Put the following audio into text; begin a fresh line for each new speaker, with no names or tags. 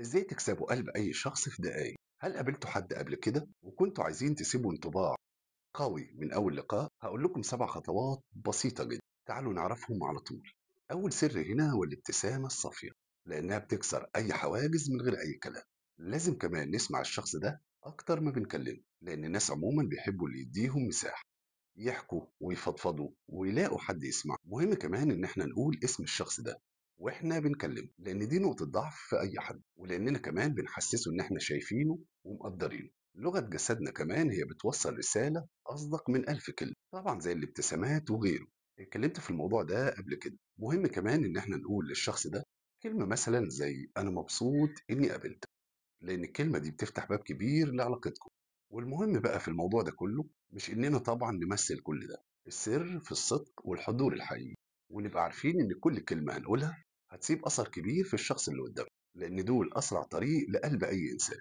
إزاي تكسبوا قلب أي شخص في دقايق؟ هل قابلتوا حد قبل كده وكنتوا عايزين تسيبوا انطباع قوي من أول لقاء؟ هقول لكم 7 خطوات بسيطة جدا، تعالوا نعرفهم على طول. أول سر هنا هو الابتسامة الصافية، لأنها بتكسر أي حواجز من غير أي كلام. لازم كمان نسمع الشخص ده أكتر ما بنكلمه، لأن الناس عموما بيحبوا اللي يديهم مساحة يحكوا ويفضفضوا ويلاقوا حد يسمع. مهم كمان ان احنا نقول اسم الشخص ده واحنا بنكلمه، لان دي نقطة ضعف في اي حد، ولاننا كمان بنحسسه ان احنا شايفينه ومقدرينه. لغة جسدنا كمان هي بتوصل رسالة اصدق من 1000 كلمة، طبعا زي الابتسامات وغيره. اتكلمت في الموضوع ده قبل كده. مهم كمان ان احنا نقول للشخص ده كلمة مثلا زي انا مبسوط اني قابلتك، لأن الكلمة دي بتفتح باب كبير لعلاقتكم. والمهم بقى في الموضوع ده كله مش إننا طبعا نمثل كل ده، السر في الصدق والحضور الحقيقي، ونبقى عارفين إن كل كلمة هنقولها هتسيب أثر كبير في الشخص اللي قدامنا، لأن دول أسرع طريق لقلب أي إنسان.